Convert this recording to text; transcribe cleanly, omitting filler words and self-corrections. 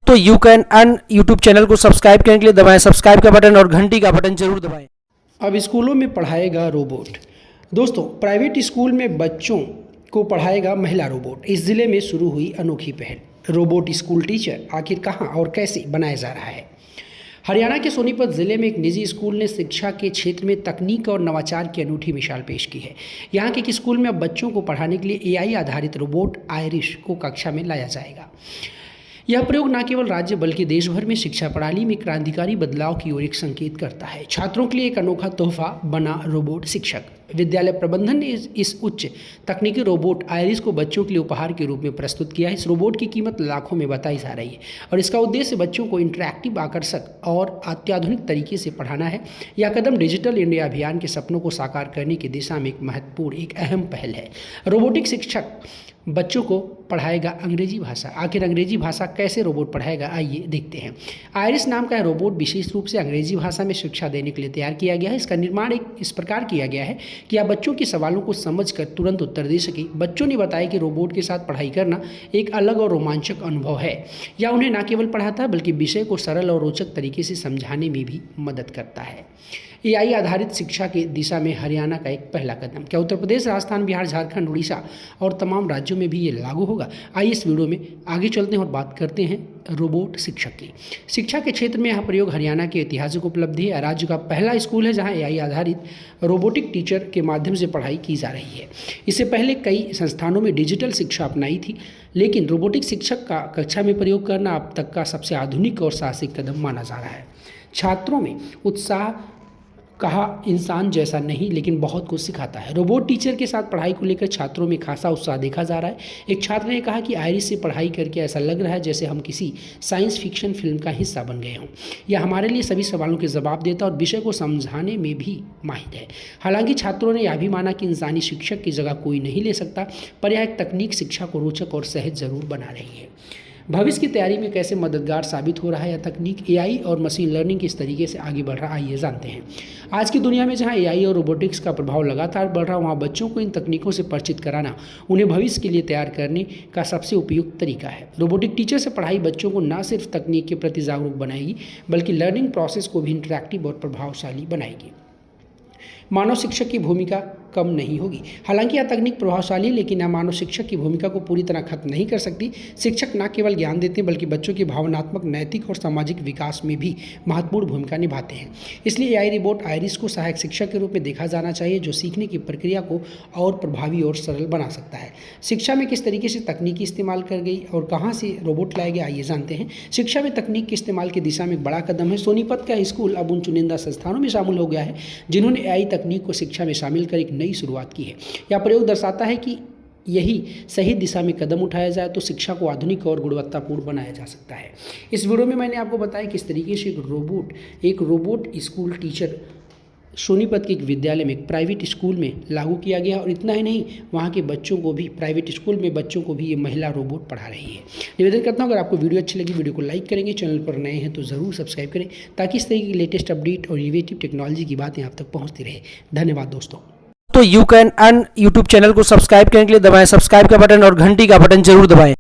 तो you can earn YouTube channel को subscribe करने के लिए दबाएं सब्सक्राइब का बटन और घंटी का बटन जरूर दबाएं। अब स्कूलों में पढ़ाएगा रोबोट। दोस्तों, प्राइवेट स्कूल में बच्चों को पढ़ाएगा महिला रोबोट। इस जिले में शुरू हुई अनोखी पहल। रोबोट स्कूल टीचर आखिर कहां और कैसे बनाया जा रहा है? हरियाणा के सोनीपत जिले में एक निजी स्कूल ने शिक्षा के क्षेत्र में तकनीक और नवाचार की अनूठी मिसाल पेश की है। यहाँ के एक स्कूल में अब बच्चों को पढ़ाने के लिए एआई आधारित रोबोट आयरिश को कक्षा में लाया जाएगा। यह प्रयोग न केवल राज्य बल्कि देश भर में शिक्षा प्रणाली में क्रांतिकारी बदलाव की ओर एक संकेत करता है। छात्रों के लिए एक अनोखा तोहफा बना रोबोट शिक्षक। विद्यालय प्रबंधन ने इस उच्च तकनीकी रोबोट आयरिस को बच्चों के लिए उपहार के रूप में प्रस्तुत किया है। इस रोबोट की कीमत लाखों में बताई जा रही है और इसका उद्देश्य बच्चों को इंटरैक्टिव, आकर्षक और अत्याधुनिक तरीके से पढ़ाना है। यह कदम डिजिटल इंडिया अभियान के सपनों को साकार करने की दिशा में एक महत्वपूर्ण, एक अहम पहल है। रोबोटिक शिक्षक बच्चों को पढ़ाएगा अंग्रेजी भाषा। आखिर अंग्रेजी भाषा कैसे रोबोट पढ़ाएगा, आइए देखते हैं। आयरिस नाम का रोबोट विशेष रूप से अंग्रेजी भाषा में शिक्षा देने के लिए तैयार किया गया है। इसका निर्माण इस प्रकार किया गया है कि आप बच्चों के सवालों को समझकर तुरंत उत्तर दे सके। बच्चों ने बताया कि रोबोट के साथ पढ़ाई करना एक अलग और रोमांचक अनुभव है। यह उन्हें न केवल पढ़ाता है बल्कि विषय को सरल और रोचक तरीके से समझाने में भी मदद करता है। एआई आधारित शिक्षा की दिशा में हरियाणा का एक पहला कदम। क्या उत्तर प्रदेश, राजस्थान, बिहार, झारखंड, उड़ीसा और तमाम राज्यों में भी ये लागू होगा? आइए इस वीडियो में आगे चलते हैं और बात करते हैं रोबोट शिक्षक की। शिक्षा के क्षेत्र में यह प्रयोग हरियाणा की ऐतिहासिक उपलब्धि है। राज्य का पहला स्कूल है जहां एआई आधारित रोबोटिक टीचर के माध्यम से पढ़ाई की जा रही है। इससे पहले कई संस्थानों में डिजिटल शिक्षा अपनाई थी, लेकिन रोबोटिक शिक्षक का कक्षा में प्रयोग करना अब तक का सबसे आधुनिक और साहसिक कदम माना जा रहा है। छात्रों में उत्साह कहा इंसान जैसा नहीं, लेकिन बहुत कुछ सिखाता है। रोबोट टीचर के साथ पढ़ाई को लेकर छात्रों में खासा उत्साह देखा जा रहा है। एक छात्र ने कहा कि आयरिस से पढ़ाई करके ऐसा लग रहा है जैसे हम किसी साइंस फिक्शन फिल्म का हिस्सा बन गए हों। यह हमारे लिए सभी सवालों के जवाब देता और विषय को समझाने में भी माहिर है। हालांकि छात्रों ने यह भी माना कि इंसानी शिक्षक की जगह कोई नहीं ले सकता, पर यह एक तकनीक शिक्षा को रोचक और सहज जरूर बना रही है। भविष्य की तैयारी में कैसे मददगार साबित हो रहा है यह तकनीक? एआई और मशीन लर्निंग किस तरीके से आगे बढ़ रहा है, आइए जानते हैं। आज की दुनिया में जहां एआई और रोबोटिक्स का प्रभाव लगातार बढ़ रहा है, वहां बच्चों को इन तकनीकों से परिचित कराना उन्हें भविष्य के लिए तैयार करने का सबसे उपयुक्त तरीका है। रोबोटिक टीचर से पढ़ाई बच्चों को न सिर्फ तकनीक के प्रति जागरूक बनाएगी बल्कि लर्निंग प्रोसेस को भी इंटरैक्टिव और प्रभावशाली बनाएगी। मानव शिक्षक की भूमिका कम नहीं होगी। हालांकि यह तकनीक प्रभावशाली है, लेकिन यह मानव शिक्षक की भूमिका को पूरी तरह खत्म नहीं कर सकती। शिक्षक न केवल ज्ञान देते हैं बल्कि बच्चों के भावनात्मक, नैतिक और सामाजिक विकास में भी महत्वपूर्ण भूमिका निभाते हैं। इसलिए एआई रोबोट आयरिस को सहायक शिक्षक के रूप में देखा जाना चाहिए, जो सीखने की प्रक्रिया को और प्रभावी और सरल बना सकता है। शिक्षा में किस तरीके से तकनीकी इस्तेमाल कर गई और कहाँ से रोबोट लाए गए, आइए जानते हैं। शिक्षा में तकनीक के इस्तेमाल की दिशा में एक बड़ा कदम है। सोनीपत का स्कूल अब उन चुनिंदा संस्थानों में शामिल हो गया है जिन्होंने एआई तकनीक को शिक्षा में शामिल कर एक नई शुरुआत की है। यह प्रयोग दर्शाता है कि यही सही दिशा में कदम उठाया जाए तो शिक्षा को आधुनिक और गुणवत्तापूर्ण बनाया जा सकता है। इस वीडियो में मैंने आपको बताया किस तरीके से एक रोबोट स्कूल टीचर सोनीपत के एक विद्यालय में, एक प्राइवेट स्कूल में लागू किया गया। और इतना ही नहीं, वहाँ के बच्चों को भी, प्राइवेट स्कूल में बच्चों को भी ये महिला रोबोट पढ़ा रही है। निवेदन करता हूँ, अगर आपको वीडियो अच्छी लगी, वीडियो को लाइक करेंगे, चैनल पर नए हैं तो ज़रूर सब्सक्राइब करें ताकि इस तरीके की लेटेस्ट अपडेट और इनोवेटिव टेक्नोलॉजी की बातें आप तक पहुँचती रहे। धन्यवाद दोस्तों। तो you can earn YouTube channel को सब्सक्राइब करने के लिए दबाएं सब्सक्राइब का बटन और घंटी का बटन जरूर दबाएं।